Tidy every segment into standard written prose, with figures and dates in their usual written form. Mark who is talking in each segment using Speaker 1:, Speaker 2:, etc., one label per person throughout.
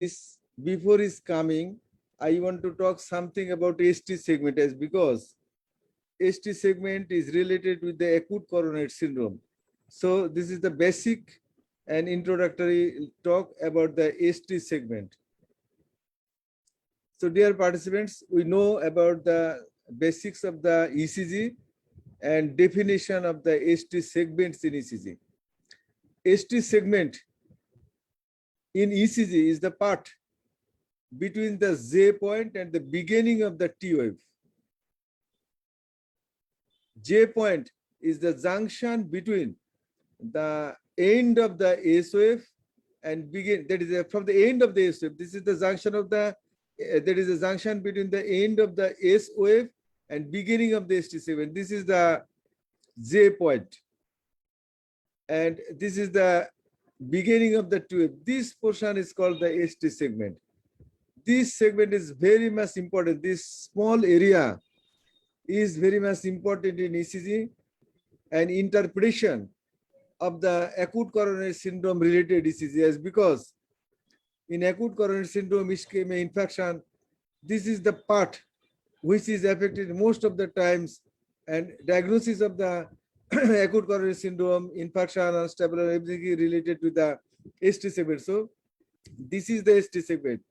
Speaker 1: this before is coming, I want to talk something about ST segment as because ST segment is related with the acute coronary syndrome. So this is the basic and introductory talk about the ST segment. So dear participants, we know about the basics of the ECG and definition of the ST segments in ECG. ST segment in ECG is the part between the J point and the beginning of the T wave. J point is the junction between the end of the S wave and begin, that is from the end of the S wave. This is the junction of the, there is a junction between the end of the S wave and beginning of the ST segment. This is the J point. And this is the beginning of the T wave. This portion is called the ST segment. This segment is very much important. This small area is very much important in ECG and interpretation of the acute coronary syndrome related ECGs, because in acute coronary syndrome ischemia infection, this is the part which is affected most of the times, and diagnosis of the acute coronary syndrome, infection, unstable, everything is related to the ST segment. So this is the ST segment,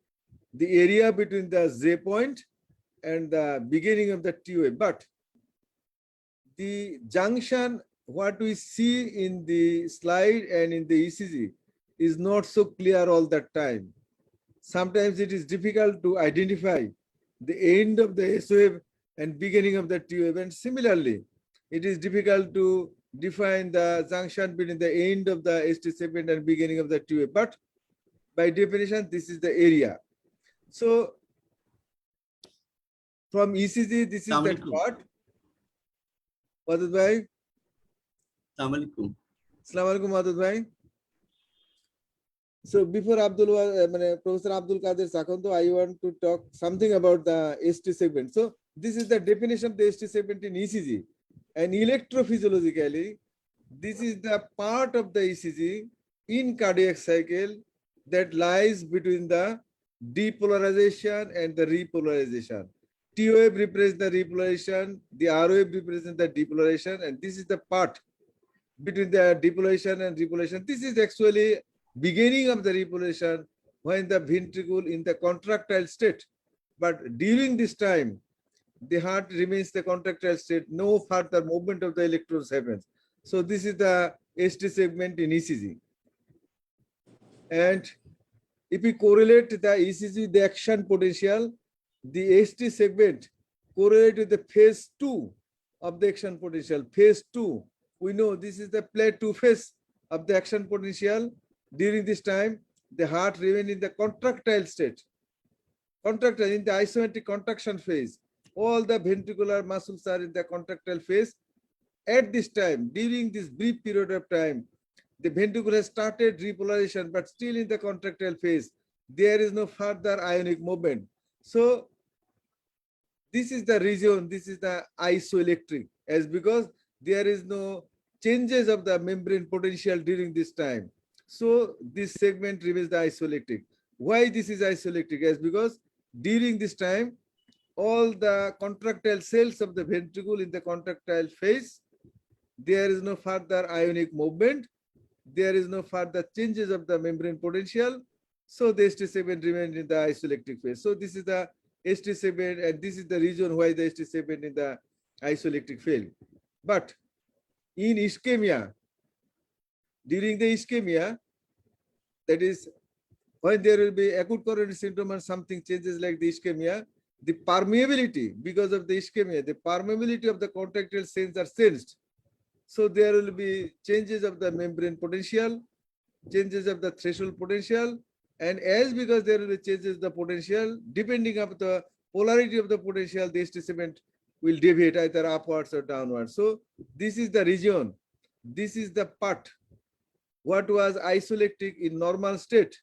Speaker 1: the area between the J point and the beginning of the T wave. But the junction, what we see in the slide and in the ECG, is not so clear all that time. Sometimes it is difficult to identify the end of the S wave and beginning of the T wave. And similarly, it is difficult to define the junction between the end of the ST segment and beginning of the T wave. But by definition, this is the area. So from ECG, this is that part. Madhud bhai.
Speaker 2: Assalamualaikum.
Speaker 1: Assalamualaikum, Madhud bhai. So before Professor Abdul Qadir Sakonto, I want to talk something about the ST segment. So this is the definition of the ST segment in ECG. And electrophysiologically, this is the part of the ECG in cardiac cycle that lies between the depolarization and the repolarization. T wave represents the repolarization, the R wave represents the depolarization, and this is the part between the depolarization and repolarization. This is actually beginning of the repolarization when the ventricle in the contractile state. But during this time, the heart remains the contractile state, no further movement of the electrons happens. So this is the ST segment in ECG. And if we correlate the ECG with the action potential, the ST segment correlates with the phase 2 of the action potential. Phase 2, we know this is the plateau phase of the action potential. During this time, the heart remains in the contractile state. Contractile, in the isometric contraction phase, all the ventricular muscles are in the contractile phase. At this time, during this brief period of time, the ventricle has started repolarization, but still in the contractile phase. There is no further ionic movement. So this is the region, this is the isoelectric, as because there is no changes of the membrane potential during this time. So this segment remains the isoelectric. Why this is isoelectric? As because during this time, all the contractile cells of the ventricle in the contractile phase, there is no further ionic movement. There is no further changes of the membrane potential. So the ST segment remains in the isoelectric phase. So this is the ST segment, and this is the reason why the ST segment in the isoelectric phase. But in ischemia, during the ischemia, that is when there will be acute coronary syndrome and something changes like the ischemia, the permeability, because of the ischemia, the permeability of the contractile cells are changed. So there will be changes of the membrane potential, changes of the threshold potential, and as because there will be changes the potential, depending on the polarity of the potential, the ST segment will deviate either upwards or downwards. So this is the region, this is the part what was isoelectric in normal state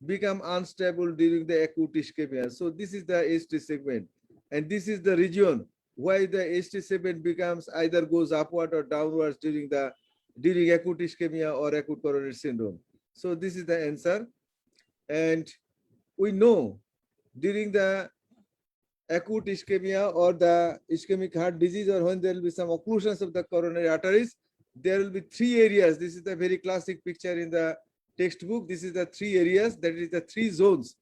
Speaker 1: become unstable during the acute ischemia. So this is the ST segment, and this is the region why the ST segment becomes either goes upward or downwards during acute ischemia or acute coronary syndrome. So this is the answer. And we know during the acute ischemia or the ischemic heart disease, or when there will be some occlusions of the coronary arteries, there will be three areas. This is the very classic picture in the textbook. This is the three areas, that is the three zones.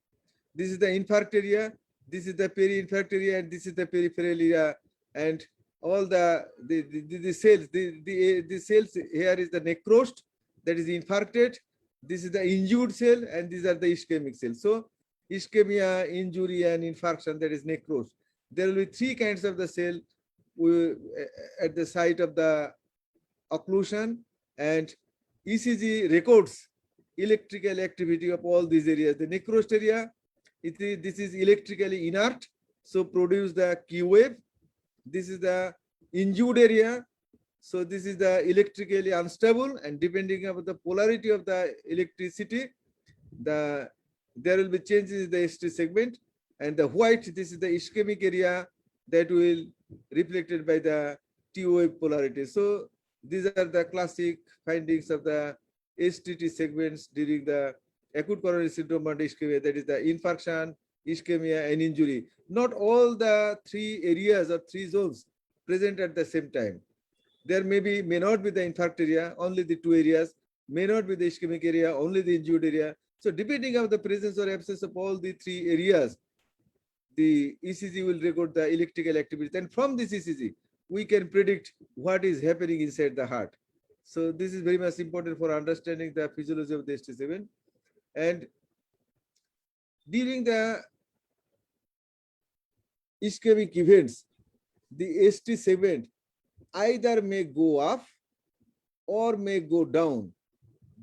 Speaker 1: This is the infarct area, this is the peri-infarct area, and this is the peripheral area. And all the cells, the cells here is the necrosed, that is infarcted. This is the injured cell, and these are the ischemic cells. So ischemia, injury, and infarction, that is necrosed. There will be three kinds of the cell at the site of the occlusion, and ECG records electrical activity of all these areas. The necrosed area, this is electrically inert, so produce the Q wave. This is the injured area, so this is the electrically unstable, and depending on the polarity of the electricity, there will be changes in the ST segment. And the white, this is the ischemic area that will reflected by the T wave polarity. So these are the classic findings of the STT segments during the acute coronary syndrome and ischemia, that is the infarction, ischemia, and injury. Not all the three areas or three zones present at the same time. There may not be the infarct area, only the two areas, may not be the ischemic area, only the injured area. So depending on the presence or absence of all the three areas, the ECG will record the electrical activity. And from this ECG, we can predict what is happening inside the heart. So this is very much important for understanding the physiology of the ST7. And during the ischemic events, the ST segment either may go up or may go down.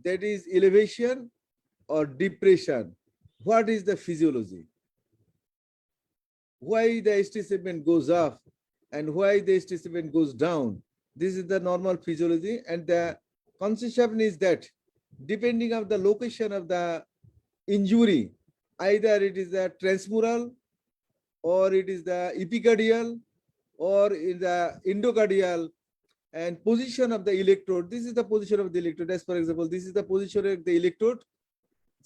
Speaker 1: That is elevation or depression. What is the physiology? Why the ST segment goes up and why the ST segment goes down? This is the normal physiology, and the conception is that depending on the location of the injury, either it is the transmural, or it is the epicardial, or in the endocardial, and position of the electrode. This is the position of the electrode. As for example, this is the position of the electrode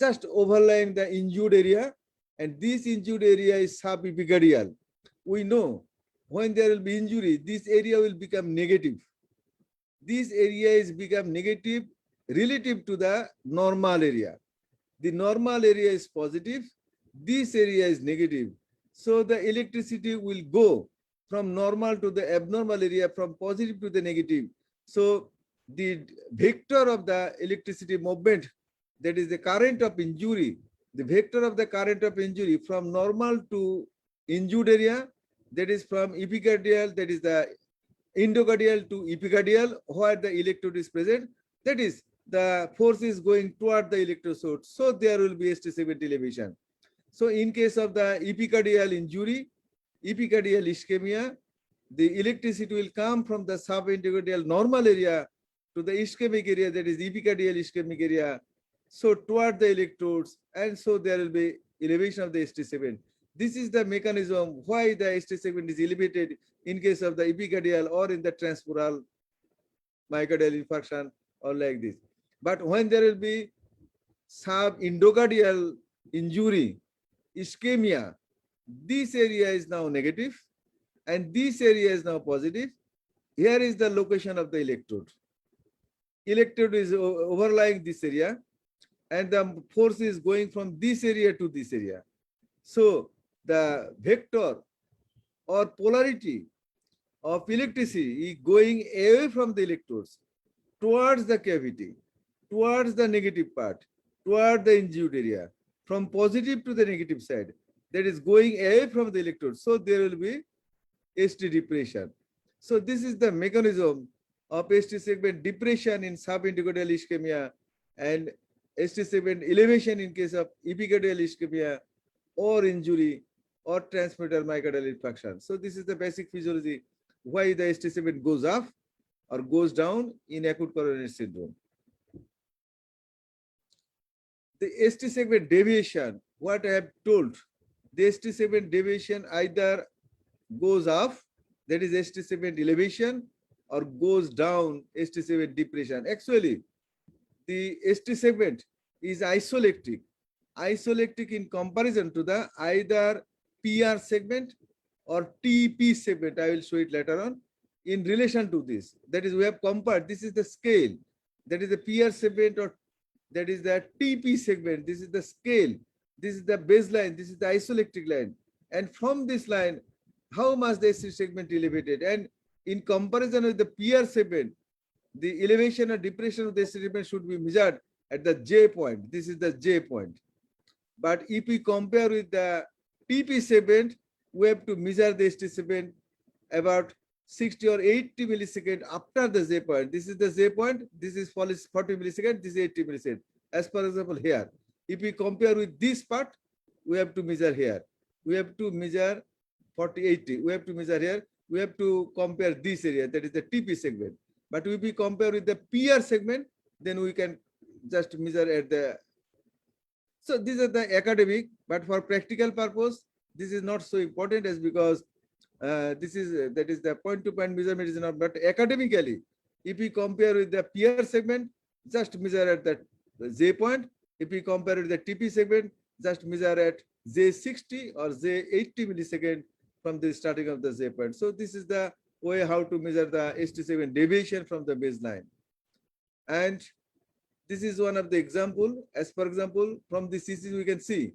Speaker 1: just overlying the injured area, and this injured area is subepicardial. We know when there will be injury, this area will become negative. This area is become negative relative to the normal area. The normal area is positive, this area is negative. So the electricity will go from normal to the abnormal area, from positive to the negative. So the vector of the electricity movement, that is the current of injury, the vector of the current of injury from normal to injured area, that is from epicardial, that is the endocardial to epicardial, where the electrode is present, that is the force is going toward the electrode source. So there will be ST segment elevation. So in case of the epicardial injury, epicardial ischemia, the electricity will come from the subendocardial normal area to the ischemic area, that is epicardial ischemic area, so toward the electrodes, and so there will be elevation of the ST segment. This is the mechanism why the ST segment is elevated in case of the epicardial or in the transmural myocardial infarction or like this. But when there will be subendocardial injury, ischemia, this area is now negative and this area is now positive. Here is the location of the electrode. Electrode is overlying this area, and the force is going from this area to this area. So the vector or polarity of electricity is going away from the electrodes towards the cavity, towards the negative part, toward the injured area, from positive to the negative side, that is going away from the electrode. So there will be ST depression. So this is the mechanism of ST segment depression in subendocardial ischemia and ST segment elevation in case of epicardial ischemia or injury or transmural myocardial infarction. So this is the basic physiology why the ST segment goes up or goes down in acute coronary syndrome. The ST segment deviation, what I have told, the ST segment deviation either goes up, that is ST segment elevation, or goes down, ST segment depression. Actually, the ST segment is isoelectric. isolectic in comparison to the either PR segment or TP segment. I will show it later on in relation to this. That is, we have compared, this is the scale, that is the PR segment, or that is the TP segment. This is the scale, this is the baseline, this is the isolectic line. And from this line, how much the ST segment elevated? And in comparison with the PR segment, the elevation or depression of the ST segment should be measured at the J point. This is the J point. But if we compare with the TP segment, we have to measure the ST segment about 60 or 80 millisecond after the J point. This is the J point. This is 40 millisecond. This is 80 millisecond. As per example here, if we compare with this part, we have to measure here. We have to measure 40, 80. We have to measure here. We have to compare this area, that is the TP segment. But if we compare with the PR segment, then we can just measure at the. So these are the academic, but for practical purpose, this is not so important as because this is that is the point-to-point measurement is not. But academically, if we compare with the PR segment, just measure at the J point. If we compare with the TP segment, just measure at J60 or J80 millisecond from the starting of the J point. So this is the way how to measure the ST segment deviation from the baseline. And this is one of the example. As per example, from this ECG we can see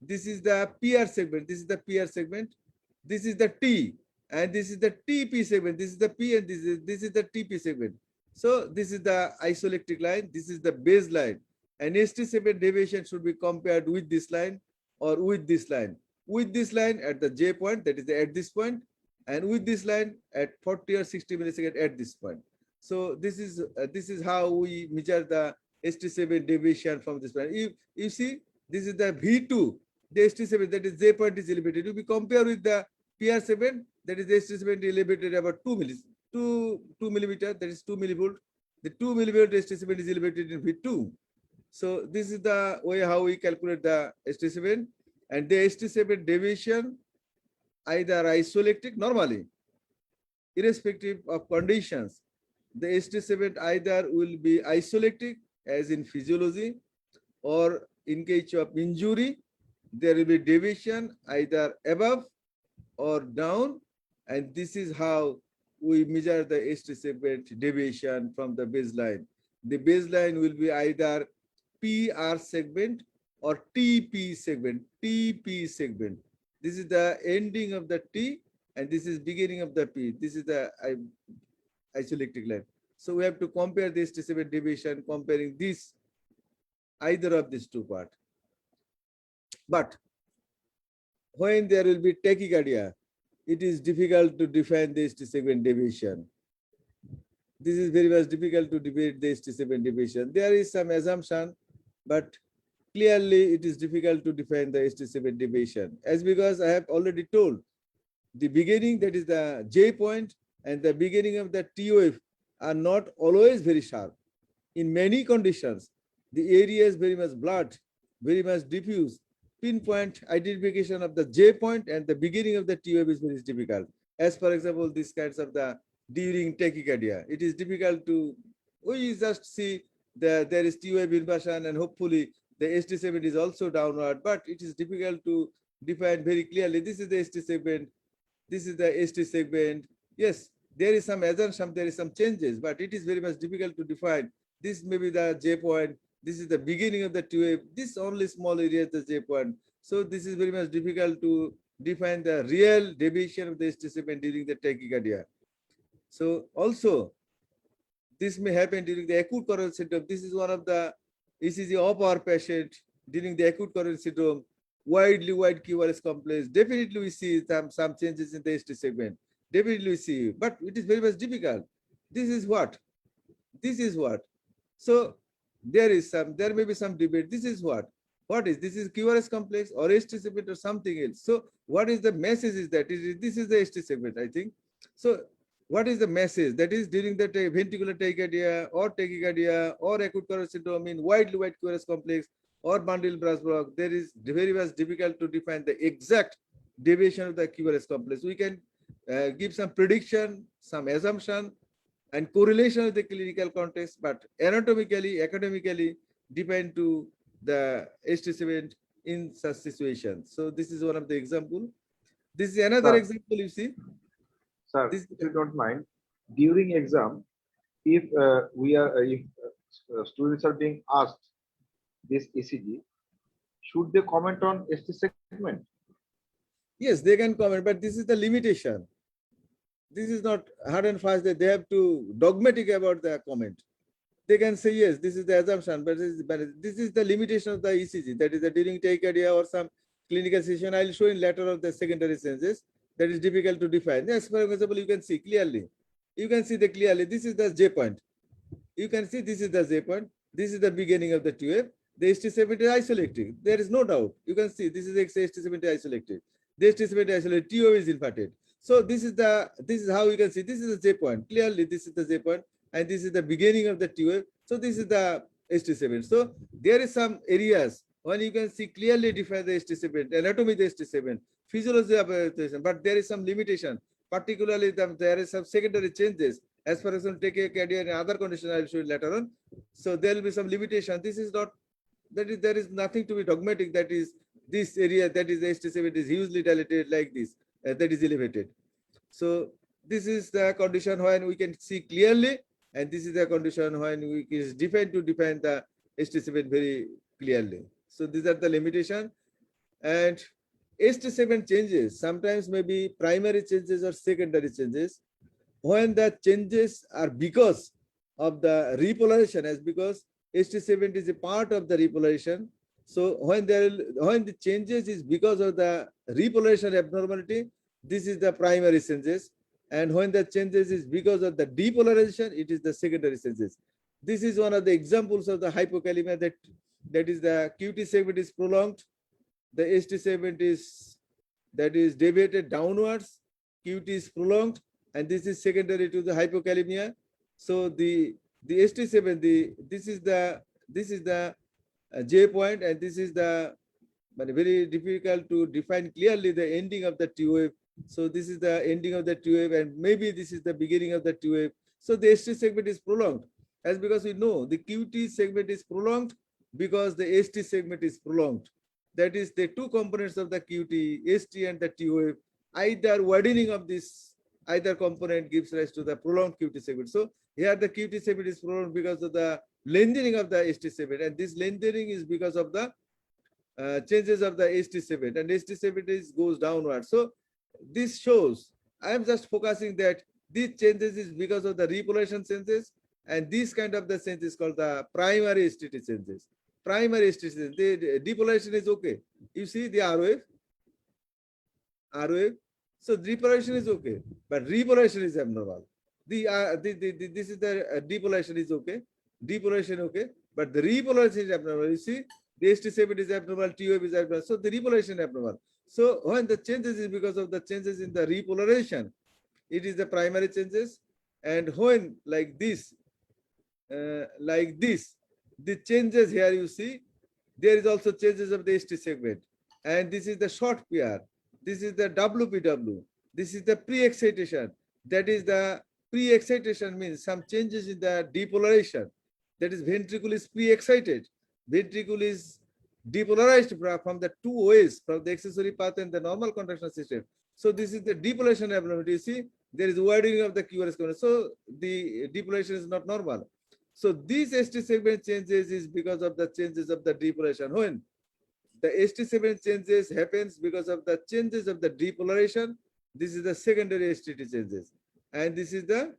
Speaker 1: this is the PR segment. This is the PR segment. This is the T, and this is the TP segment. This is the P, and this is the TP segment. So this is the isolectic line. This is the baseline, and ST segment deviation should be compared with this line or with this line. With this line at the J point, that is at this point, and with this line at 40 or 60 millisecond at this point. So this is how we measure the ST segment deviation from this point. If you see, this is the V2, the ST segment, that is J point is elevated. If we compare with the PR segment, that is the ST segment elevated about 2 millimeter, that is 2 millivolt. The 2 millivolt ST segment is elevated in V2. So this is the way how we calculate the ST segment, and the ST segment deviation either isolectic normally, irrespective of conditions. The ST segment either will be isolectic as in physiology, or in case of injury, there will be deviation either above or down, and this is how we measure the ST segment deviation from the baseline. The baseline will be either PR segment or TP segment. TP segment. This is the ending of the T, and this is beginning of the P. This is the isolectic line. So we have to compare the ST segment deviation comparing this either of these two parts. But when there will be tachycardia, it is difficult to define the ST segment deviation. This is very much difficult to debate the ST segment deviation. There is some assumption, but clearly it is difficult to define the ST segment deviation. As because I have already told, the beginning, that is the J point, and the beginning of the T wave are not always very sharp. In many conditions, the area is very much blurred, very much diffuse. Pinpoint identification of the J point and the beginning of the T wave is very difficult. As for example, these kinds of the during tachycardia, it is difficult to, we just see there is T wave inversion and hopefully the ST segment is also downward, but it is difficult to define very clearly. This is the ST segment, this is the ST segment. Yes, there is some assumption, there is some changes, but it is very much difficult to define. This may be the J point, this is the beginning of the T wave, this only small area is the J point. So this is very much difficult to define the real deviation of the ST segment during the tachycardia. So also, this may happen during the acute coronary syndrome. This is one of the ECG of our patient during the acute coronary syndrome, wide QRS complex. Definitely we see some changes in the ST segment. Definitely we see, but it is very much difficult. This is what? This is what? So there may be some debate. This is what? What is this? Is QRS complex or ST segment or something else? So what is the message is that? This is the ST segment, I think. So what is the message? That is during the ventricular tachycardia or acute coronary syndrome in wide QRS complex or bundle branch block, there is very much difficult to define the exact deviation of the QRS complex. We can give some prediction, some assumption, and correlation with the clinical context, but anatomically, academically, depend to the ST7 in such situations. So this is one of the example. This is another
Speaker 3: Sir.
Speaker 1: example you see.
Speaker 3: Sir,
Speaker 1: This
Speaker 3: if you don't mind, during exam, if students are being asked this ECG, should they comment on ST segment?
Speaker 1: yes, they can comment, but this is the limitation. This is not hard and fast that they have to dogmatic about the comment. They can say yes, this is the assumption, but this is the limitation of the ECG. That is that during tachycardia or some clinical session, I'll show in later of the secondary senses that is difficult to define. Yes, for example, you can see clearly. You can see the clearly. This is the J point. You can see this is the J point. This is the beginning of the T wave. The ST7 is isolated. There is no doubt. You can see this is ST7 isolated. The ST7 isolated. T wave is inverted. So this is how you can see. This is the J point. Clearly, this is the J point, and this is the beginning of the T wave. So this is the ST7. So there is some areas when you can see clearly define the ST7, anatomy of the ST7, physiology of the, but there is some limitation. Particularly, there is some secondary changes. As far as tachycardia and other conditions, I will show you later on. So there will be some limitation. This is not, that is, there is nothing to be dogmatic. That is this area, that is the ST7 is hugely dilated like this, that is elevated. So this is the condition when we can see clearly, and this is the condition when we is defined to define the ST7 very clearly. So these are the limitation. And ST7 changes sometimes may be primary changes or secondary changes. When the changes are because of the repolarization, as because ST7 is a part of the repolarization. So when the changes is because of the repolarization abnormality, this is the primary changes. And when the changes is because of the depolarization, it is the secondary changes. This is one of the examples of the hypokalemia, that is the QT segment is prolonged, the ST7 is deviated downwards, QT is prolonged, and this is secondary to the hypokalemia. So the ST7, this is the J point, and this is the very difficult to define clearly the ending of the T wave. So this is the ending of the T wave, and maybe this is the beginning of the T wave. So the ST segment is prolonged, as because we know the QT segment is prolonged because the ST segment is prolonged. That is the two components of the QT, ST and the T wave. Either widening of this either component gives rise to the prolonged QT segment. So here the QT segment is prolonged because of the lengthening of the ST segment, and this lengthening is because of the changes of the ST7, and ST7 goes downward. So this shows, I am just focusing that these changes is because of the repolarization changes, and this kind of the change is called the primary STT changes. Primary STT, the depolarization is okay. You see the R wave. So depolarization is okay, but repolarization is abnormal. This is the depolarization is okay, depolarization okay, but the repolarization is abnormal. You see, the ST7 is abnormal, T wave is abnormal. So the repolarization is abnormal. So when the changes is because of the changes in the repolarization, it is the primary changes. And when like this, the changes here you see, there is also changes of the ST segment. And this is the short PR. This is the WPW. This is the pre-excitation. That is the pre-excitation means some changes in the depolarization. That is ventricle is pre-excited. Ventricle is depolarized from the two ways, from the accessory path and the normal contraction system. So this is the depolarization abnormality. You see, there is widening of the QRS corner. So the depolarization is not normal. So these ST segment changes is because of the changes of the depolarization. When the ST7 changes happens because of the changes of the depolarization, this is the secondary STT changes, and this is the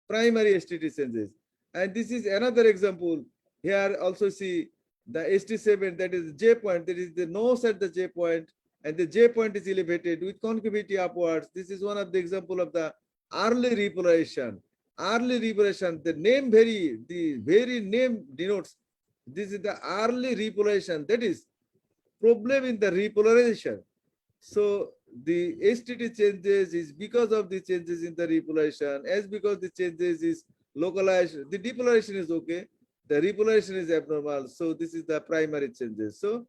Speaker 1: primary STT changes. And this is another example. Here also see the ST7, that is J point, that is the nose at the J point, and the J point is elevated with concavity upwards. This is one of the example of the early repolarization. Early repolarization, the very name denotes this is the early repolarization, that is problem in the repolarization. So the STT changes is because of the changes in the repolarization, as because the changes is localized, the depolarization is okay, the repolarization is abnormal. So this is the primary changes. So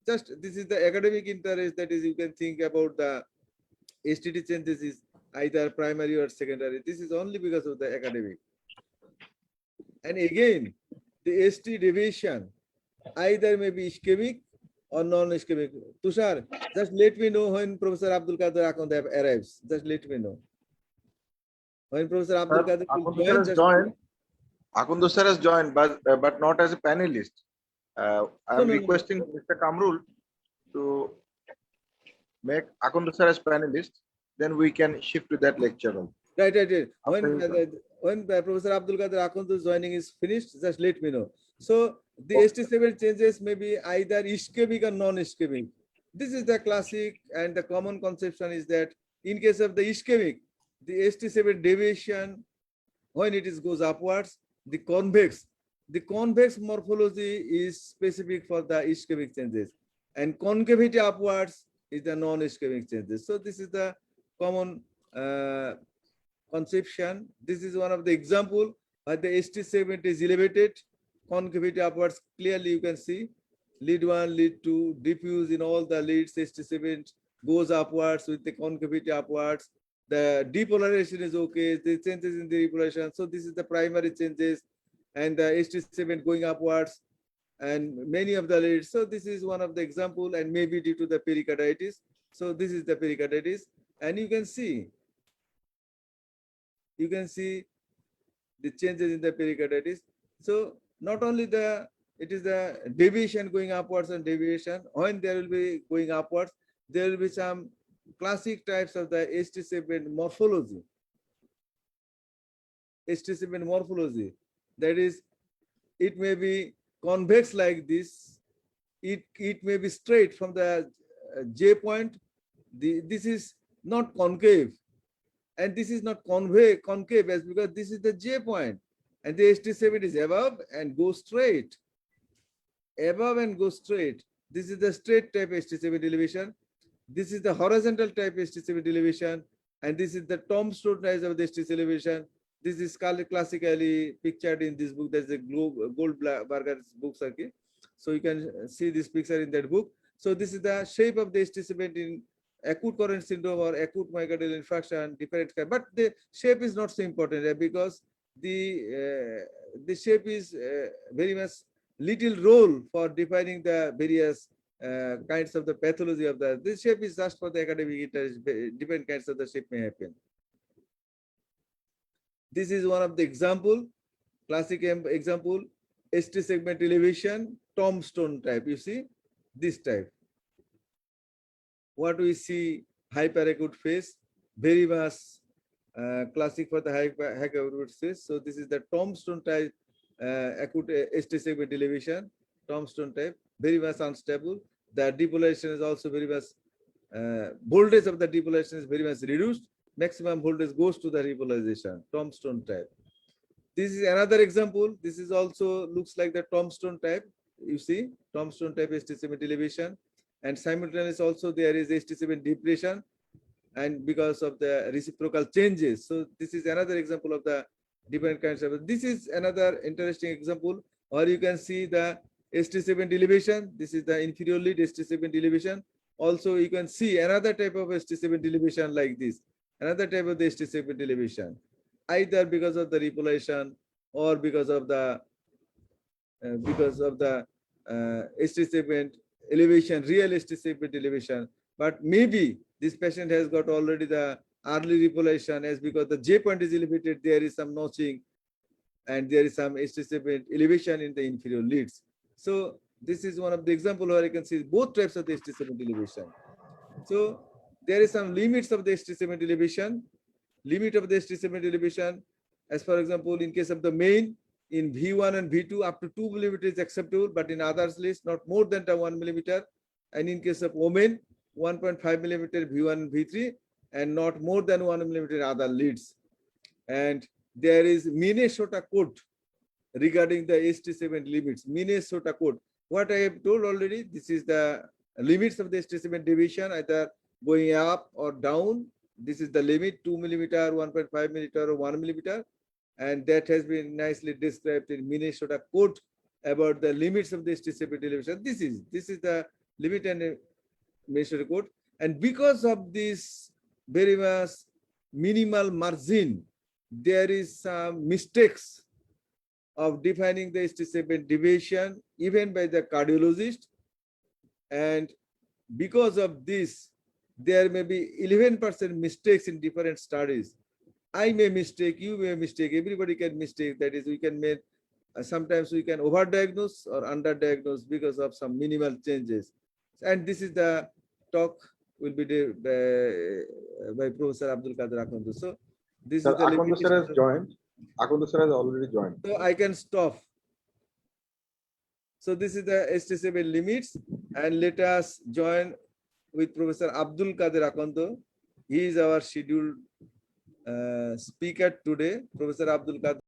Speaker 1: just this is the academic interest, that is you can think about the STT changes is either primary or secondary. This is only because of the academic. And again, the ST deviation. either maybe ischemic or non-ischemic. Tushar, just let me know when Professor Abdul Qadir Akund arrives. Just let me know. When Professor Abdul
Speaker 3: Sir,
Speaker 1: Qadir will
Speaker 3: Akund sir
Speaker 1: join,
Speaker 3: has
Speaker 1: just
Speaker 3: joined. Akund sir has joined, but not as a panelist.
Speaker 1: no,
Speaker 3: I'm
Speaker 1: no, no.
Speaker 3: requesting Mr. Kamrul to make Akund sir as panelist. Then we can shift to that lecture room.
Speaker 1: Right, right, right.
Speaker 3: After he joins.
Speaker 1: When Professor Abdul Qadir Akundu's joining is finished, just let me know. So the ST7 changes may be either ischemic or non-ischemic. This is the classic and the common conception is that in case of the ischemic, the ST7 deviation, when it is goes upwards, the convex morphology is specific for the ischemic changes, and concavity upwards is the non-ischemic changes. So this is the common conception. This is one of the example where the ST segment is elevated, concavity upwards. Clearly, you can see lead 1, lead 2, diffuse in all the leads. ST segment goes upwards with the concavity upwards. The depolarization is okay. The changes in the depolarization. So this is the primary changes, and the ST segment going upwards, and many of the leads. So this is one of the example, and maybe due to the pericarditis. So this is the pericarditis, and you can see the changes in the pericarditis. So not only it is the deviation going upwards and deviation. When there will be going upwards, there will be some classic types of the ST segment morphology. ST segment morphology. That is, it may be convex like this. It may be straight from the J point. This is not concave. And this is not concave as because this is the J point, and the ST7 is above and goes straight. Above and goes straight. This is the straight type ST7 elevation. This is the horizontal type ST7 elevation, and this is the tombstone type of the ST7 elevation. This is classically pictured in this book. There's a Goldberger's book circuit. So you can see this picture in that book. So this is the shape of the ST7 in acute coronary syndrome or acute myocardial infarction, different kind. But the shape is not so important because the shape is very much little role for defining the various kinds of the pathology of the. This shape is just for the academic interest. Different kinds of the shape may happen. This is one of the example, classic example, ST segment elevation, tombstone type. You see this type. What we see, hyperacute phase, very much classic for the hyperacute phase. So this is the tombstone type acute ST segment elevation, tombstone type, very much unstable. The depolarization is also very much, voltage of the depolarization is very much reduced. Maximum voltage goes to the repolarization, tombstone type. This is another example. This is also looks like the tombstone type. You see, tombstone type ST segment elevation. And simultaneously also there is ST7 depression, and because of the reciprocal changes. So this is another example of the different kinds of. This is another interesting example, or you can see the ST7 elevation. This is the inferior lead ST7 elevation. Also, you can see another type of ST7 elevation like this. Another type of the ST7 elevation, either because of the repolation or because of the ST7 elevation, real ST7 elevation. But maybe this patient has got already the early repolation, as because the J point is elevated, there is some notching, and there is some ST7 elevation in the inferior leads. So this is one of the example where you can see both types of the ST7 elevation. So there is some limits of the ST7 elevation. Limit of the ST7 elevation, as for example, in case of the main, in V1 and V2, up to 2 millimeters is acceptable, but in others list, not more than 1 millimeter. And in case of women, 1.5 millimeter V1 and V3, and not more than 1 millimeter other leads. And there is Minnesota code regarding the ST7 limits. Minnesota code. What I have told already, this is the limits of the ST7 deviation, either going up or down. This is the limit, 2 millimeter, 1.5 millimeter, or 1 millimeter. And that has been nicely described in Minnesota code about the limits of the ST7 elevation. This is the limit and Minnesota code. And because of this very much minimal margin, there is some mistakes of defining the ST segment deviation even by the cardiologist. And because of this, there may be 11% mistakes in different studies. I may mistake, you may mistake, everybody can mistake. That is, we can make, sometimes we can overdiagnose or underdiagnose because of some minimal changes. And this is the talk will be by Professor Abdul Qadir Akhundu. So this
Speaker 3: Sir,
Speaker 1: is the
Speaker 3: Akhundu sir has
Speaker 1: limitation.
Speaker 3: joined. Akhundu sir has already joined.
Speaker 1: So I can stop. So this is the ST7 limits, and let us join with Professor Abdul Qadir Akhundu. He is our scheduled speaker today, Professor Abdul Qadir.